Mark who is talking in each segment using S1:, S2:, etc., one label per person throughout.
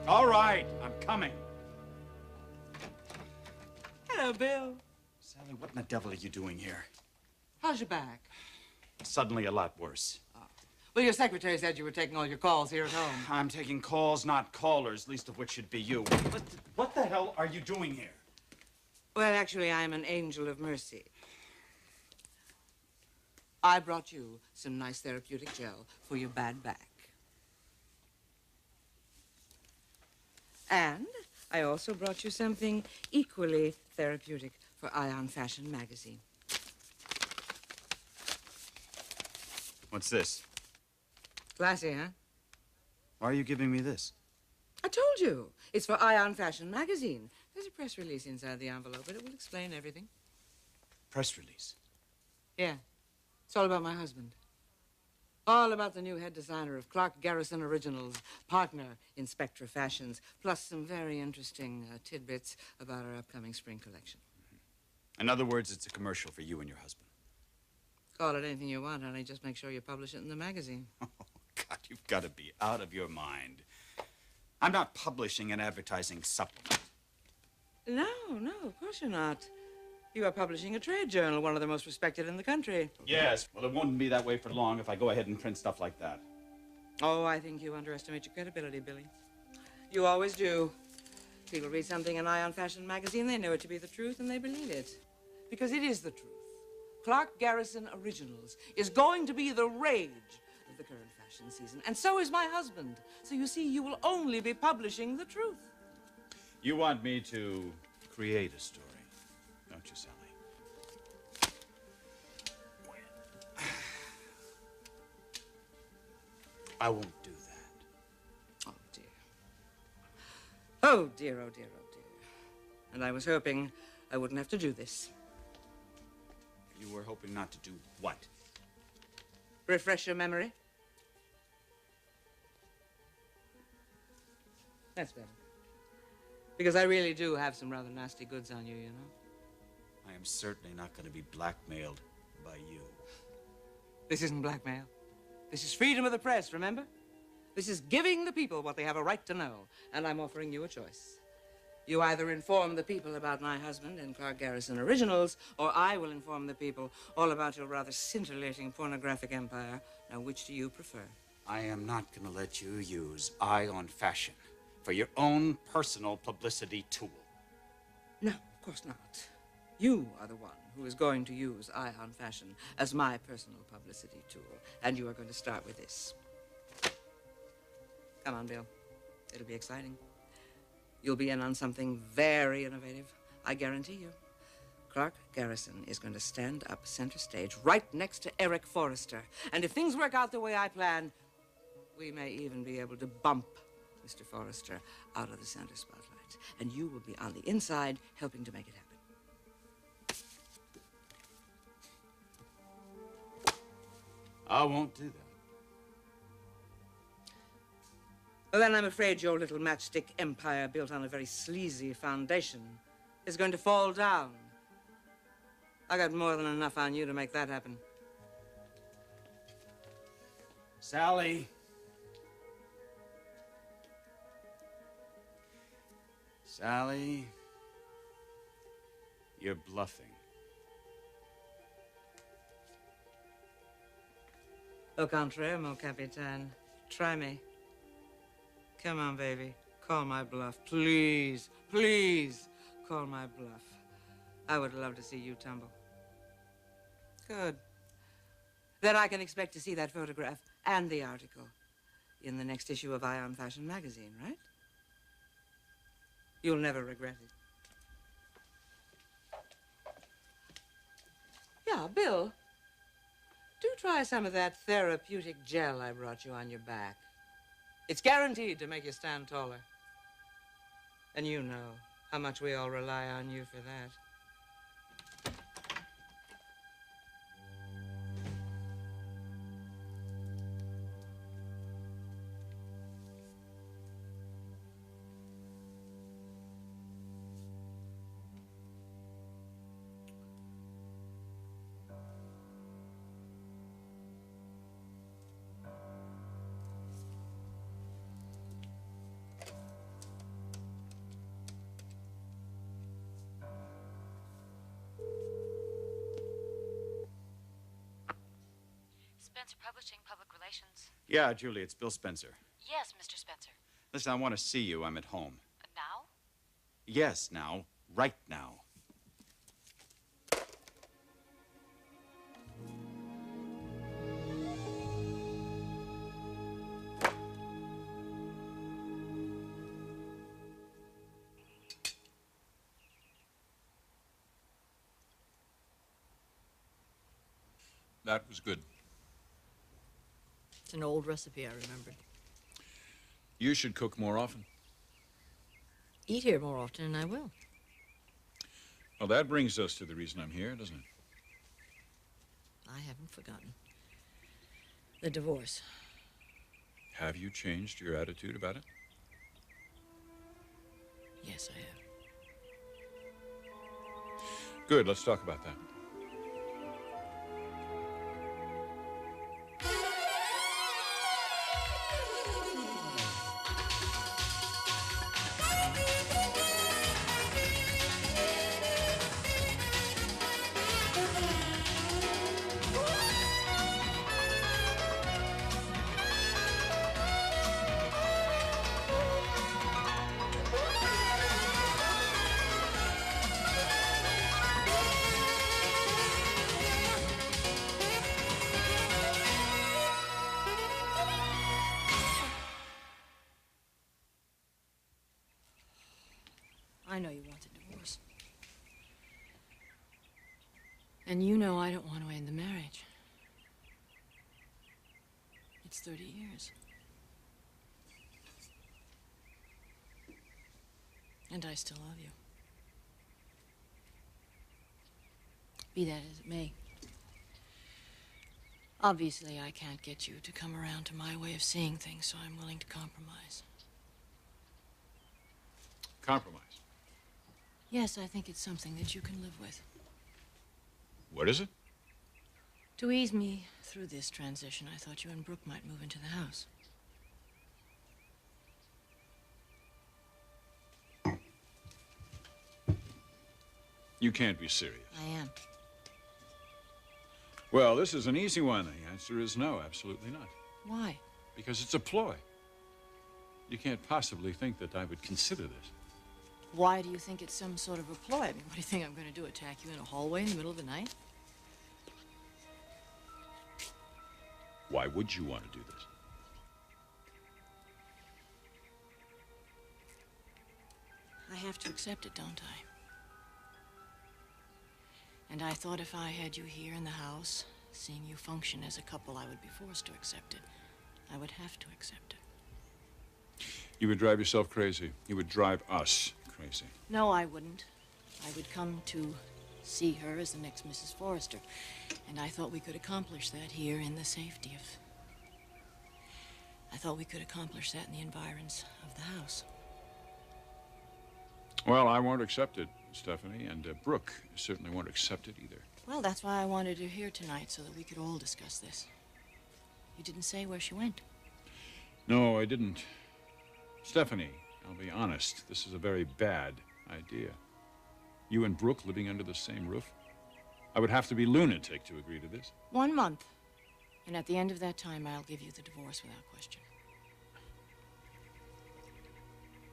S1: All right, I'm coming.
S2: Hello, Bill.
S1: Sally, what in the devil are you doing here?
S2: How's your back?
S1: Suddenly a lot worse.
S2: Oh. Well, your secretary said you were taking all your calls here at home.
S1: I'm taking calls, not callers, least of which should be you. What the hell are you doing here?
S2: Well, actually, I'm an angel of mercy. I brought you some nice therapeutic gel for your bad back. And I also brought you something equally therapeutic for Ion Fashion magazine.
S1: What's this?
S2: Classy, huh?
S1: Why are you giving me this?
S2: I told you. It's for Ion Fashion magazine. There's a press release inside the envelope, but it will explain everything.
S1: Press release?
S2: Yeah. It's all about my husband. All about the new head designer of Clarke Garrison Originals, partner in Spectra Fashions, plus some very interesting tidbits about our upcoming spring collection.
S1: In other words, it's a commercial for you and your husband.
S2: Call it anything you want, honey. Just make sure you publish it in the magazine.
S1: Oh, God, you've got to be out of your mind. I'm not publishing an advertising supplement.
S2: No, of course you're not. You are publishing a trade journal, one of the most respected in the country.
S1: Yes, well, it won't be that way for long if I go ahead and print stuff like that.
S2: Oh, I think you underestimate your credibility, Billy. You always do. People read something in Ion Fashion magazine, they know it to be the truth, and they believe it. Because it is the truth. Clarke Garrison Originals is going to be the rage of the current fashion season, and so is my husband. So you see, you will only be publishing the truth.
S1: You want me to create a story, don't you, Sally? I won't do that.
S2: Oh, dear. Oh, dear, oh, dear, oh, dear. And I was hoping I wouldn't have to do this.
S1: You were hoping not to do what?
S2: Refresh your memory? That's better. Because I really do have some rather nasty goods on you, you know?
S1: I am certainly not going to be blackmailed by you.
S2: This isn't blackmail. This is freedom of the press, remember? This is giving the people what they have a right to know. And I'm offering you a choice. You either inform the people about my husband and Clarke Garrison Originals, or I will inform the people all about your rather scintillating pornographic empire. Now, which do you prefer?
S1: I am not going to let you use Ion Fashion for your own personal publicity tool.
S2: No, of course not. You are the one who is going to use Ion Fashion as my personal publicity tool. And you are going to start with this. Come on, Bill. It'll be exciting. You'll be in on something very innovative, I guarantee you. Clarke Garrison is going to stand up center stage right next to Eric Forrester. And if things work out the way I plan, we may even be able to bump Mr. Forrester out of the center spotlight. And you will be on the inside helping to make it happen.
S1: I won't do that.
S2: Well, then I'm afraid your little matchstick empire built on a very sleazy foundation is going to fall down. I got more than enough on you to make that happen.
S1: Sally. Sally, you're bluffing.
S2: Au contraire, mon capitaine. Try me. Come on, baby. Call my bluff. Please, please call my bluff. I would love to see you tumble. Good. Then I can expect to see that photograph and the article in the next issue of Ion Fashion magazine, right? You'll never regret it. Yeah, Bill, do try some of that therapeutic gel I brought you on your back. It's guaranteed to make you stand taller. And you know how much we all rely on you for that.
S3: Congratulations.
S1: Yeah, Julie, it's Bill Spencer.
S3: Yes, Mr. Spencer.
S1: Listen, I want to see you. I'm at home.
S3: Now?
S1: Yes, now. Right now.
S4: That was good.
S5: It's an old recipe I remembered.
S4: You should cook more often.
S5: Eat here more often, and I will.
S4: Well, that brings us to the reason I'm here, doesn't it?
S5: I haven't forgotten. The divorce.
S4: Have you changed your attitude about it?
S5: Yes, I have.
S4: Good, let's talk about that.
S5: I know you want a divorce. And you know I don't want to end the marriage. It's 30 years. And I still love you. Be that as it may. Obviously, I can't get you to come around to my way of seeing things, so I'm willing to compromise.
S4: Compromise.
S5: Yes, I think it's something that you can live with.
S4: What is it?
S5: To ease me through this transition, I thought you and Brooke might move into the house.
S4: You can't be serious.
S5: I am.
S4: Well, this is an easy one. The answer is no, absolutely not.
S5: Why?
S4: Because it's a ploy. You can't possibly think that I would consider this.
S5: Why do you think it's some sort of a ploy? I mean, what do you think I'm going to do, attack you in a hallway in the middle of the night?
S4: Why would you want to do this?
S5: I have to accept it, don't I? And I thought if I had you here in the house, seeing you function as a couple, I would be forced to accept it. I would have to accept it.
S4: You would drive yourself crazy. You would drive us crazy.
S5: No, I wouldn't. I would come to see her as the next Mrs. Forrester. And I thought we could accomplish that here in the safety of... I thought we could accomplish that in the environs of the house.
S4: Well, I won't accept it, Stephanie, and Brooke certainly won't accept it either.
S5: Well, that's why I wanted her here tonight, so that we could all discuss this. You didn't say where she went.
S4: No, I didn't. Stephanie, I'll be honest, this is a very bad idea. You and Brooke living under the same roof? I would have to be lunatic to agree to this.
S5: 1 month. And at the end of that time, I'll give you the divorce without question.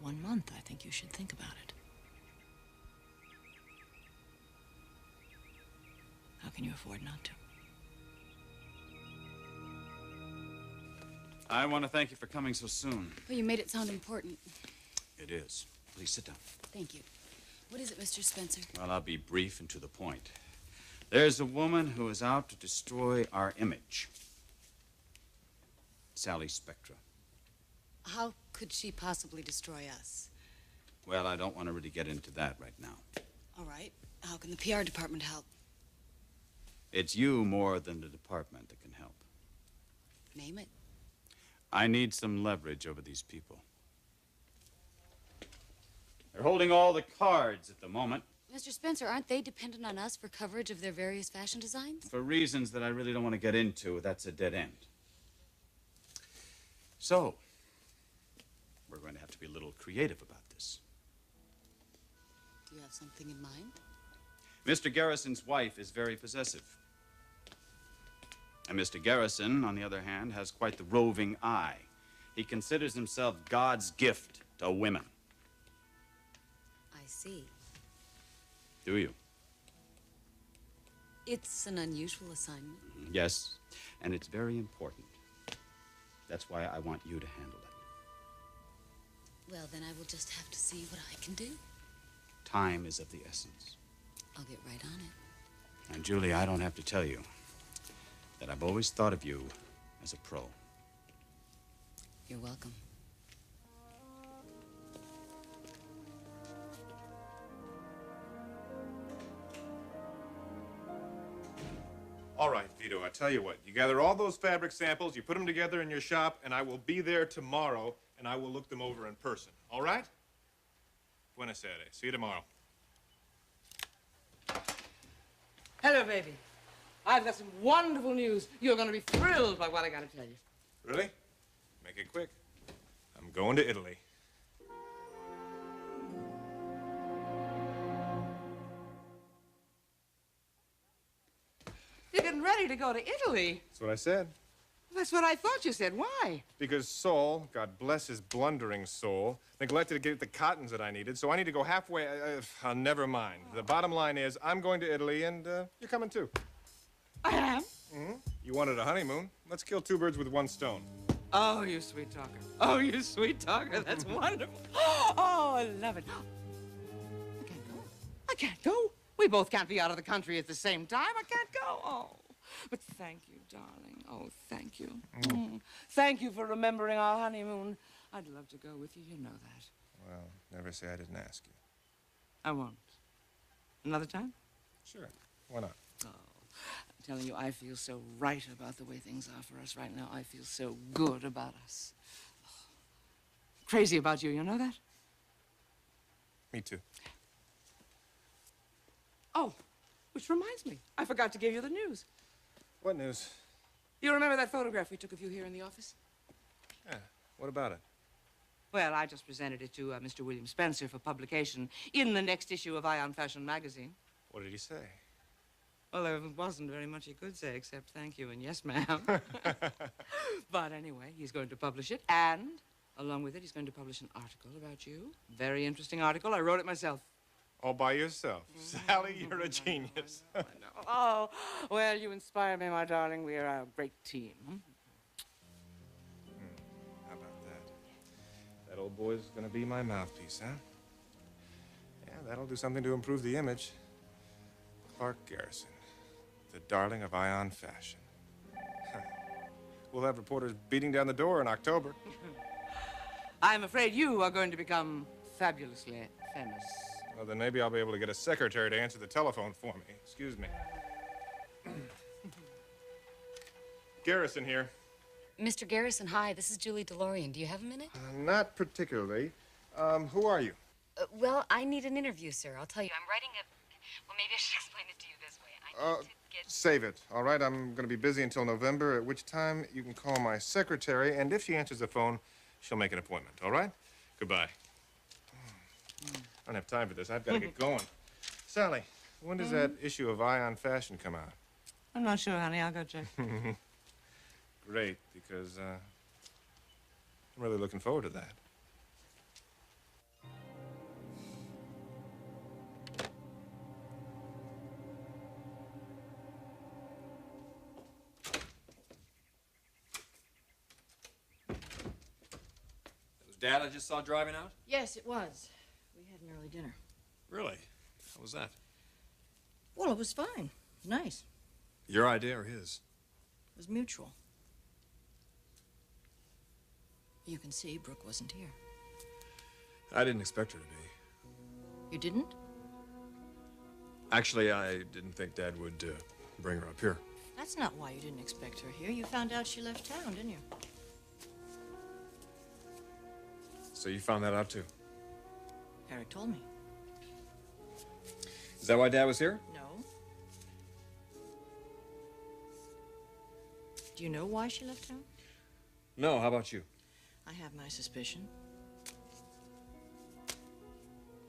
S5: 1 month, I think you should think about it. How can you afford not to?
S1: I want to thank you for coming so soon.
S6: Well, you made it sound important.
S1: It is. Please sit down.
S6: Thank you. What is it, Mr. Spencer?
S1: Well, I'll be brief and to the point. There's a woman who is out to destroy our image. Sally Spectra.
S6: How could she possibly destroy us?
S1: Well, I don't want to really get into that right now.
S6: All right. How can the PR department help?
S1: It's you more than the department that can help.
S6: Name it.
S1: I need some leverage over these people. They're holding all the cards at the moment.
S6: Mr. Spencer, aren't they dependent on us for coverage of their various fashion designs?
S1: For reasons that I really don't want to get into, that's a dead end. So, we're going to have to be a little creative about this.
S6: Do you have something in mind?
S1: Mr. Garrison's wife is very possessive. And Mr. Garrison, on the other hand, has quite the roving eye. He considers himself God's gift to women.
S6: I see.
S1: Do you?
S6: It's an unusual assignment.
S1: Yes, and it's very important. That's why I want you to handle it.
S6: Well, then I will just have to see what I can do.
S1: Time is of the essence.
S6: I'll get right on it.
S1: And Julie, I don't have to tell you that I've always thought of you as a pro.
S6: You're welcome.
S3: All right, Vito, I tell you what. You gather all those fabric samples, you put them together in your shop, and I will be there tomorrow, and I will look them over in person. All right? Buenas tardes. See you tomorrow.
S2: Hello, baby. I've got some wonderful news. You're going to be thrilled by what I got to tell you.
S3: Really? Make it quick. I'm going to Italy.
S2: You're getting ready to go to Italy.
S3: That's what I said.
S2: That's what I thought you said. Why?
S3: Because Saul, God bless his blundering soul, neglected to get the cottons that I needed, so I need to go halfway. Never mind. The bottom line is, I'm going to Italy, and you're coming too.
S2: I am?
S3: Mm-hmm. You wanted a honeymoon. Let's kill two birds with one stone.
S2: Oh, you sweet talker. Oh, you sweet talker. That's wonderful. Oh, I love it. I can't go. I can't go. We both can't be out of the country at the same time. I can't go. Oh, but thank you, darling. Oh, thank you. Thank you for remembering our honeymoon. I'd love to go with you. You know that.
S3: Well, never say I didn't ask you.
S2: I won't. Another time?
S3: Sure. Why not?
S2: Oh, I'm telling you, I feel so right about the way things are for us right now. I feel so good about us. Oh, crazy about you know that?
S3: Me too.
S2: Oh, which reminds me, I forgot to give you the news.
S3: What news?
S2: You remember that photograph we took of you here in the office?
S3: Yeah. What about it?
S2: Well, I just presented it to Mr. William Spencer for publication in the next issue of Ion Fashion magazine.
S3: What did he say?
S2: Well, there wasn't very much he could say except thank you and yes, ma'am. But anyway, he's going to publish it, and along with it, he's going to publish an article about you. Very interesting article. I wrote it myself.
S3: All by yourself. Sally, you're a genius.
S2: I know. Oh, well, you inspire me, my darling. We are a great team.
S3: How about that? That old boy's gonna be my mouthpiece, huh? Yeah, that'll do something to improve the image. Clarke Garrison, the darling of Ion Fashion. We'll have reporters beating down the door in October.
S2: I'm afraid you are going to become fabulously famous.
S3: Well, then maybe I'll be able to get a secretary to answer the telephone for me. Excuse me. Garrison here.
S6: Mr. Garrison, hi. This is Julie DeLorean. Do you have a minute?
S3: Not particularly. Who are you?
S6: Well, I need an interview, sir. I'll tell you. I'm writing a... Well, maybe I should explain it to you this way. I need to get...
S3: Save it, all right? I'm going to be busy until November, at which time you can call my secretary, and if she answers the phone, she'll make an appointment, all right? Goodbye. I don't have time for this. I've got to get going. Sally, when does that issue of Ion Fashion come out?
S2: I'm not sure, honey. I'll go check.
S3: Great, because I'm really looking forward to that.
S7: That was Dad I just saw driving out?
S5: Yes, it was. We had an early dinner.
S7: Really? How was that?
S5: Well, it was fine. Nice.
S7: Your idea or his?
S5: It was mutual. You can see Brooke wasn't here.
S7: I didn't expect her to be.
S5: You didn't?
S7: Actually, I didn't think Dad would bring her up here.
S5: That's not why you didn't expect her here. You found out she left town, didn't you?
S7: So you found that out too?
S5: Eric told me.
S7: Is that why Dad was here?
S5: No. Do you know why she left town?
S7: No, how about you?
S5: I have my suspicion.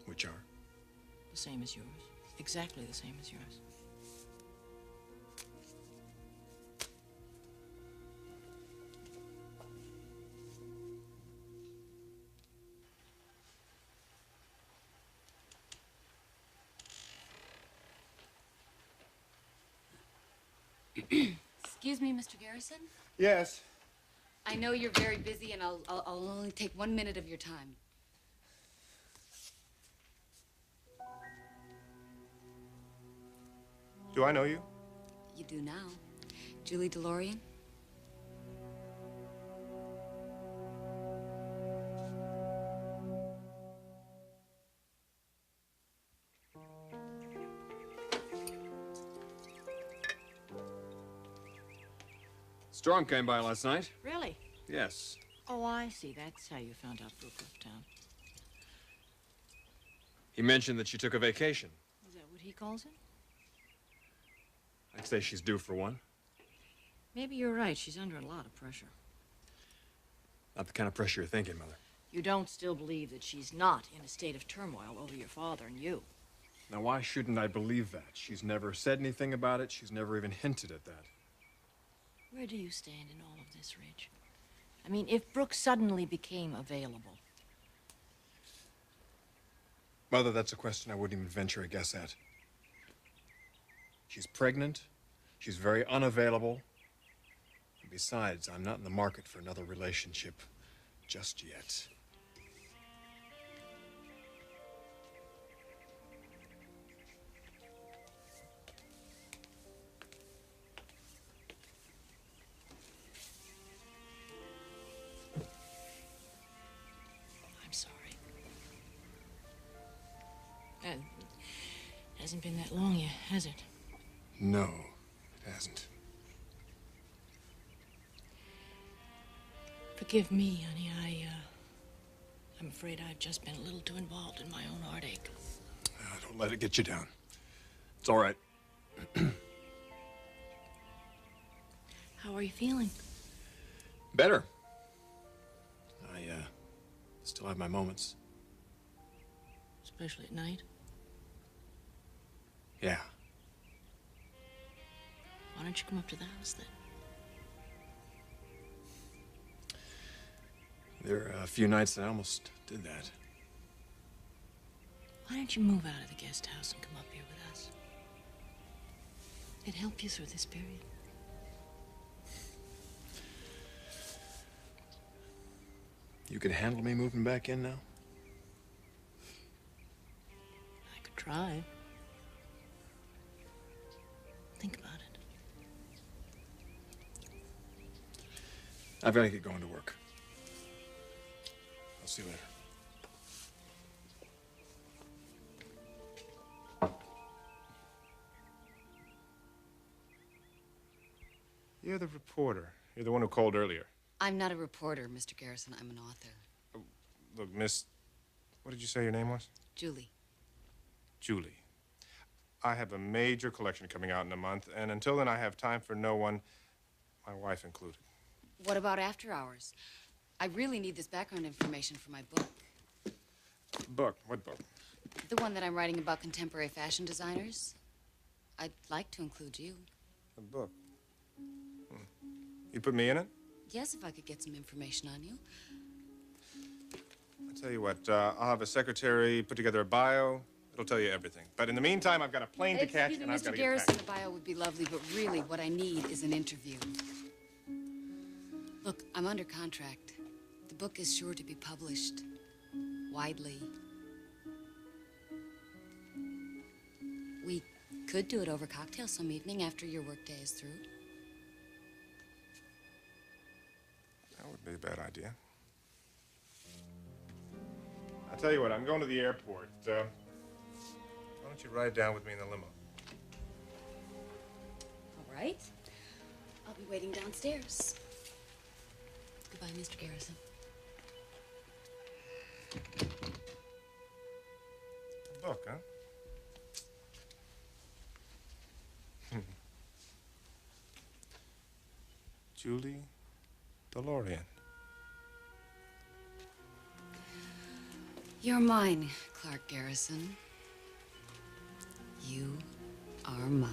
S7: Which are?
S5: The same as yours. Exactly the same as yours.
S6: Excuse me, Mr. Garrison.
S3: Yes.
S6: I know you're very busy, and I'll only take 1 minute of your time.
S3: Do I know you?
S6: You do now. Julie DeLorean?
S7: Storm came by last night.
S5: Really?
S7: Yes.
S5: Oh, I see. That's how you found out Brooke left town.
S7: He mentioned that she took a vacation.
S5: Is that what he calls it?
S7: I'd say she's due for one.
S5: Maybe you're right. She's under a lot of pressure.
S7: Not the kind of pressure you're thinking, Mother.
S5: You don't still believe that she's not in a state of turmoil over your father and you.
S7: Now, why shouldn't I believe that? She's never said anything about it. She's never even hinted at that.
S5: Where do you stand in all of this, Ridge? I mean, if Brooke suddenly became available.
S7: Mother, that's a question I wouldn't even venture a guess at. She's pregnant. She's very unavailable. And besides, I'm not in the market for another relationship just yet.
S5: I'm sorry. It hasn't been that long yet, has it?
S7: No, it hasn't.
S5: Forgive me, honey. I'm afraid I've just been a little too involved in my own heartache.
S7: Don't let it get you down. It's all right.
S5: How are you feeling?
S7: Better. I still have my moments.
S5: Especially at night?
S7: Yeah.
S5: Why don't you come up to the house then?
S7: There are a few nights that I almost did that.
S5: Why don't you move out of the guest house and come up here with us? It'd help you through this period.
S7: You could handle me moving back in now?
S5: I could try. Think about it.
S7: I've got to get going to work. I'll see you later.
S3: You're the reporter. You're the one who called earlier.
S6: I'm not a reporter, Mr. Garrison. I'm an author.
S3: Look, Miss... What did you say your name was?
S6: Julie.
S3: Julie. I have a major collection coming out in a month, and until then I have time for no one, my wife included.
S6: What about after hours? I really need this background information for my book.
S3: Book? What book?
S6: The one that I'm writing about contemporary fashion designers. I'd like to include you.
S3: A book? You put me in it?
S6: Yes, if I could get some information on you.
S3: I'll tell you what, I'll have a secretary put together a bio. It'll tell you everything. But in the meantime, I've got a plane to catch, and I've got to
S6: Mr.
S3: get
S6: Garrison,
S3: back.
S6: the bio would be lovely, but really what I need is an interview. Look, I'm under contract. The book is sure to be published widely. We could do it over cocktail some evening after your workday is through.
S3: That would be a bad idea. I'll tell you what, I'm going to the airport. Why don't you ride down with me in the limo?
S6: All right. I'll be waiting downstairs. Goodbye, Mr. Garrison.
S3: A book, huh? Julie DeLorean.
S6: You're mine, Clarke Garrison. You are mine.